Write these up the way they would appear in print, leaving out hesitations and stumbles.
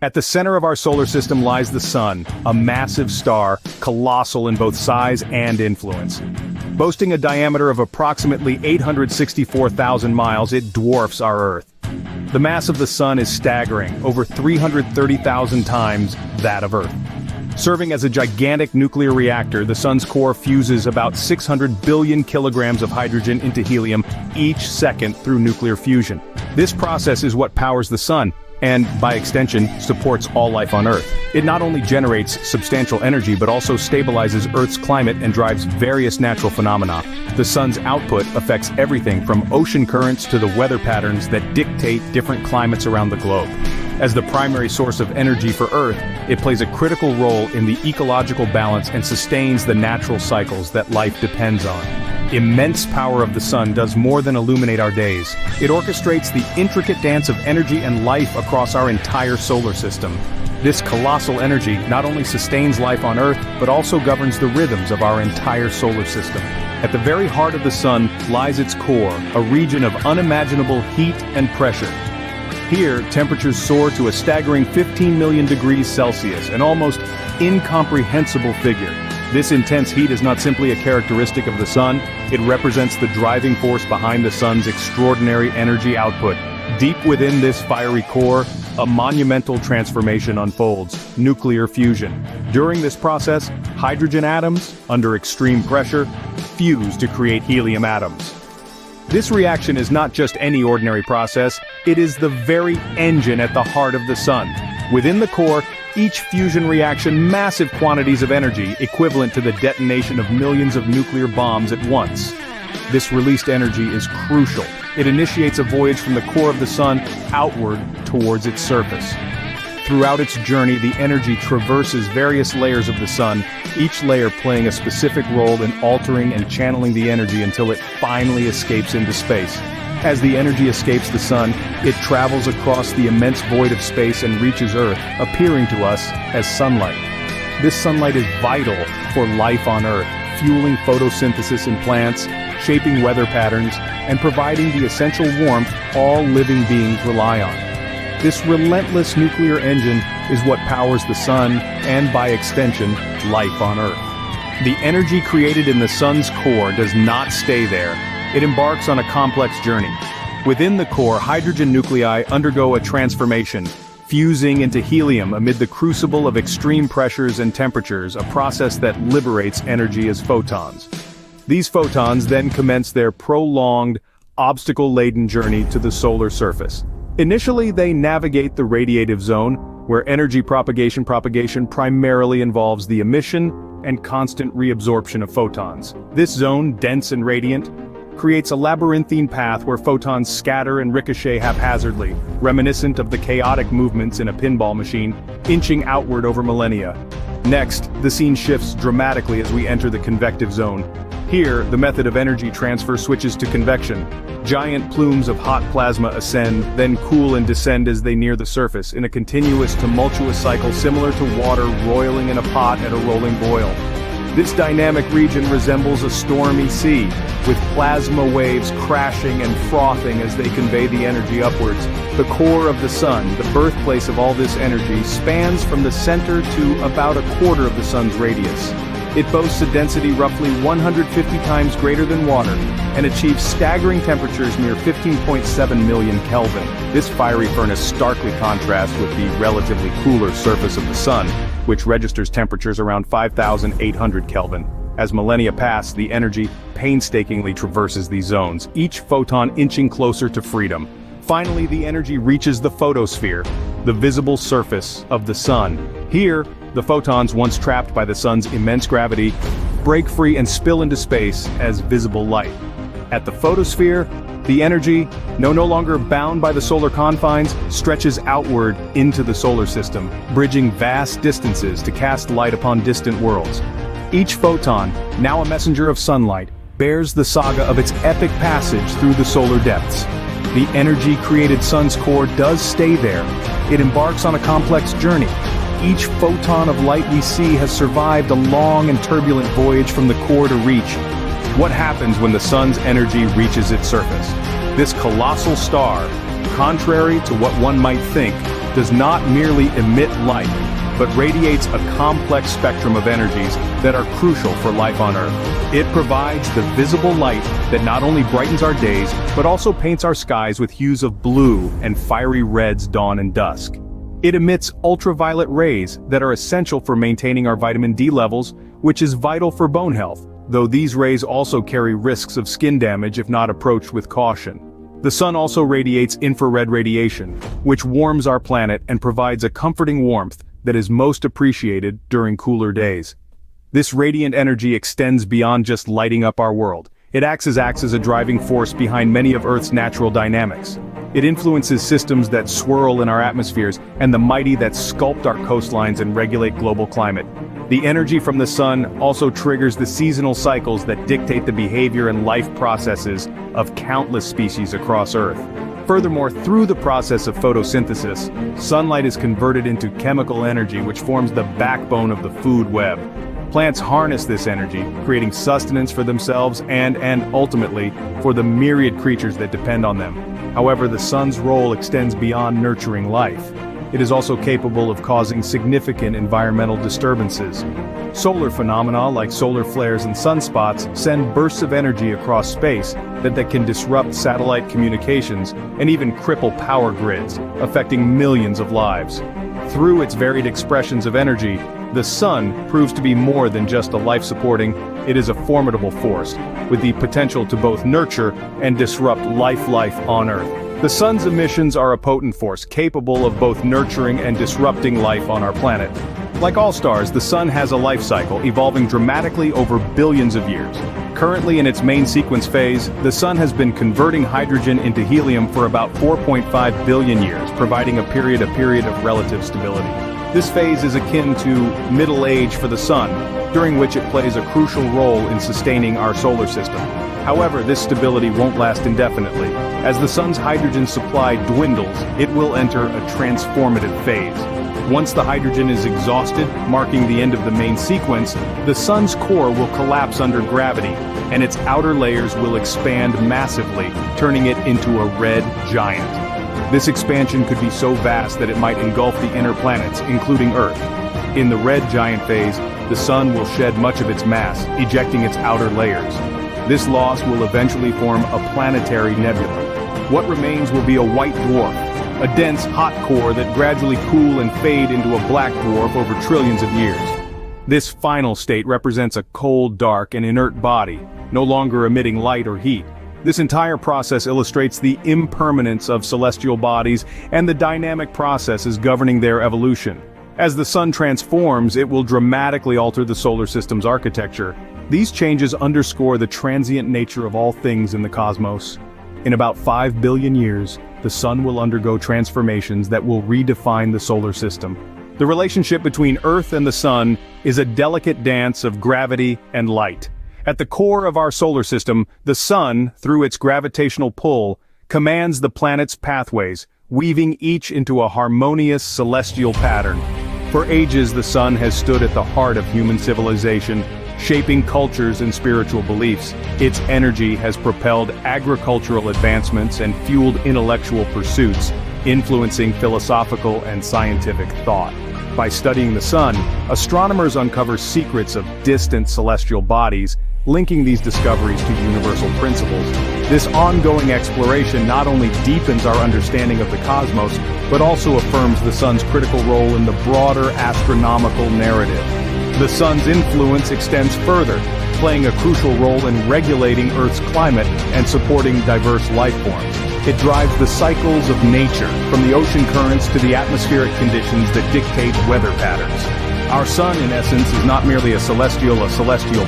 At the center of our solar system lies the Sun, a massive star, colossal in both size and influence. Boasting a diameter of approximately 864,000 miles, it dwarfs our Earth. The mass of the Sun is staggering, over 330,000 times that of Earth. Serving as a gigantic nuclear reactor, the Sun's core fuses about 600 billion kilograms of hydrogen into helium each second through nuclear fusion. This process is what powers the Sun, and, by extension, supports all life on Earth. It not only generates substantial energy but also stabilizes Earth's climate and drives various natural phenomena. The Sun's output affects everything from ocean currents to the weather patterns that dictate different climates around the globe. As the primary source of energy for Earth, it plays a critical role in the ecological balance and sustains the natural cycles that life depends on. Immense power of the Sun does more than illuminate our days. It orchestrates the intricate dance of energy and life across our entire solar system. This colossal energy not only sustains life on Earth, but also governs the rhythms of our entire solar system. At the very heart of the Sun lies its core, a region of unimaginable heat and pressure. Here, temperatures soar to a staggering 15 million degrees Celsius, an almost incomprehensible figure. This intense heat is not simply a characteristic of the Sun, it represents the driving force behind the Sun's extraordinary energy output. Deep within this fiery core, a monumental transformation unfolds: nuclear fusion. During this process, hydrogen atoms, under extreme pressure, fuse to create helium atoms. This reaction is not just any ordinary process, it is the very engine at the heart of the Sun. Within the core, each fusion reaction massive quantities of energy, equivalent to the detonation of millions of nuclear bombs at once. This released energy is crucial. It initiates a voyage from the core of the Sun outward towards its surface. Throughout its journey, the energy traverses various layers of the Sun, each layer playing a specific role in altering and channeling the energy until it finally escapes into space. As the energy escapes the Sun, it travels across the immense void of space and reaches Earth, appearing to us as sunlight. This sunlight is vital for life on Earth, fueling photosynthesis in plants, shaping weather patterns, and providing the essential warmth all living beings rely on. This relentless nuclear engine is what powers the Sun, and by extension, life on Earth. The energy created in the Sun's core does not stay there. It embarks on a complex journey. Within the core, hydrogen nuclei undergo a transformation, fusing into helium amid the crucible of extreme pressures and temperatures, a process that liberates energy as photons. These photons then commence their prolonged, obstacle-laden journey to the solar surface. Initially, they navigate the radiative zone, where energy propagation primarily involves the emission and constant reabsorption of photons. This zone, dense and radiant, creates a labyrinthine path where photons scatter and ricochet haphazardly, reminiscent of the chaotic movements in a pinball machine, inching outward over millennia. Next, the scene shifts dramatically as we enter the convective zone. Here, the method of energy transfer switches to convection. Giant plumes of hot plasma ascend, then cool and descend as they near the surface, in a continuous, tumultuous cycle similar to water roiling in a pot at a rolling boil. This dynamic region resembles a stormy sea, with plasma waves crashing and frothing as they convey the energy upwards. The core of the Sun, the birthplace of all this energy, spans from the center to about a quarter of the Sun's radius. It boasts a density roughly 150 times greater than water, and achieves staggering temperatures near 15.7 million Kelvin. This fiery furnace starkly contrasts with the relatively cooler surface of the Sun, which registers temperatures around 5,800 Kelvin. As millennia pass, the energy painstakingly traverses these zones, each photon inching closer to freedom. Finally, the energy reaches the photosphere, the visible surface of the Sun. Here, the photons, once trapped by the Sun's immense gravity, break free and spill into space as visible light. At the photosphere, the energy, no longer bound by the solar confines, stretches outward into the solar system, bridging vast distances to cast light upon distant worlds. Each photon, now a messenger of sunlight, bears the saga of its epic passage through the solar depths. The energy-created Sun's core does stay there. It embarks on a complex journey. Each photon of light we see has survived a long and turbulent voyage from the core to reach. What happens when the Sun's energy reaches its surface? This colossal star, contrary to what one might think, does not merely emit light, but radiates a complex spectrum of energies that are crucial for life on Earth. It provides the visible light that not only brightens our days, but also paints our skies with hues of blue and fiery reds dawn and dusk. It emits ultraviolet rays that are essential for maintaining our vitamin D levels, which is vital for bone health, though these rays also carry risks of skin damage if not approached with caution. The sun also radiates infrared radiation, which warms our planet and provides a comforting warmth that is most appreciated during cooler days. This radiant energy extends beyond just lighting up our world. It acts as a driving force behind many of Earth's natural dynamics. It influences systems that swirl in our atmospheres and the mighty that sculpt our coastlines and regulate global climate. The energy from the sun also triggers the seasonal cycles that dictate the behavior and life processes of countless species across Earth. Furthermore, through the process of photosynthesis, sunlight is converted into chemical energy which forms the backbone of the food web. Plants harness this energy, creating sustenance for themselves and ultimately, for the myriad creatures that depend on them. However, the sun's role extends beyond nurturing life. It is also capable of causing significant environmental disturbances. Solar phenomena like solar flares and sunspots send bursts of energy across space that can disrupt satellite communications and even cripple power grids, affecting millions of lives. Through its varied expressions of energy, the sun proves to be more than just a life-supporting, it is a formidable force, with the potential to both nurture and disrupt life on Earth. The sun's emissions are a potent force capable of both nurturing and disrupting life on our planet. Like all stars, the sun has a life cycle evolving dramatically over billions of years. Currently in its main sequence phase, the sun has been converting hydrogen into helium for about 4.5 billion years, providing a period of relative stability. This phase is akin to middle age for the sun, during which it plays a crucial role in sustaining our solar system. However, this stability won't last indefinitely. As the sun's hydrogen supply dwindles, it will enter a transformative phase. Once the hydrogen is exhausted, marking the end of the main sequence, the sun's core will collapse under gravity, and its outer layers will expand massively, turning it into a red giant. This expansion could be so vast that it might engulf the inner planets, including Earth. In the red giant phase, the sun will shed much of its mass, ejecting its outer layers. This loss will eventually form a planetary nebula. What remains will be a white dwarf, a dense, hot core that gradually cool and fade into a black dwarf over trillions of years. This final state represents a cold, dark, and inert body, no longer emitting light or heat. This entire process illustrates the impermanence of celestial bodies and the dynamic processes governing their evolution. As the sun transforms, it will dramatically alter the solar system's architecture. These changes underscore the transient nature of all things in the cosmos. In about 5 billion years, the sun will undergo transformations that will redefine the solar system. The relationship between Earth and the sun is a delicate dance of gravity and light. At the core of our solar system, the sun, through its gravitational pull, commands the planet's pathways, weaving each into a harmonious celestial pattern. For ages, the sun has stood at the heart of human civilization, shaping cultures and spiritual beliefs. Its energy has propelled agricultural advancements and fueled intellectual pursuits, influencing philosophical and scientific thought. By studying the sun, astronomers uncover secrets of distant celestial bodies, linking these discoveries to universal principles. This ongoing exploration not only deepens our understanding of the cosmos, but also affirms the sun's critical role in the broader astronomical narrative. The sun's influence extends further, playing a crucial role in regulating Earth's climate and supporting diverse life forms. It drives the cycles of nature, from the ocean currents to the atmospheric conditions that dictate weather patterns. Our sun, in essence, is not merely a celestial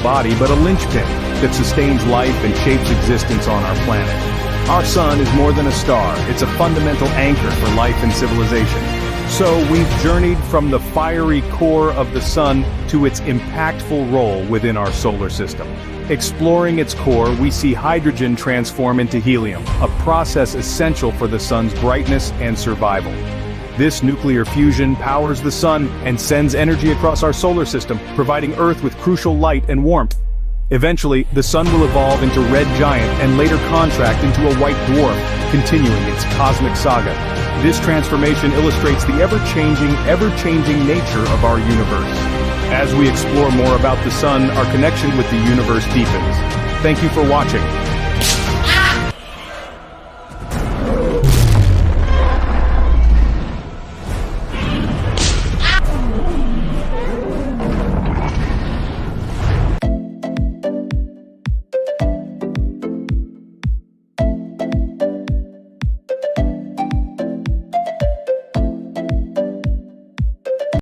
body, but a linchpin that sustains life and shapes existence on our planet. Our sun is more than a star, it's a fundamental anchor for life and civilization. So we've journeyed from the fiery core of the sun to its impactful role within our solar system. Exploring its core, we see hydrogen transform into helium, a process essential for the sun's brightness and survival. This nuclear fusion powers the sun and sends energy across our solar system, providing Earth with crucial light and warmth. Eventually, the sun will evolve into red giant and later contract into a white dwarf, continuing its cosmic saga. This transformation illustrates the ever-changing nature of our universe. As we explore more about the sun, our connection with the universe deepens. Thank you for watching.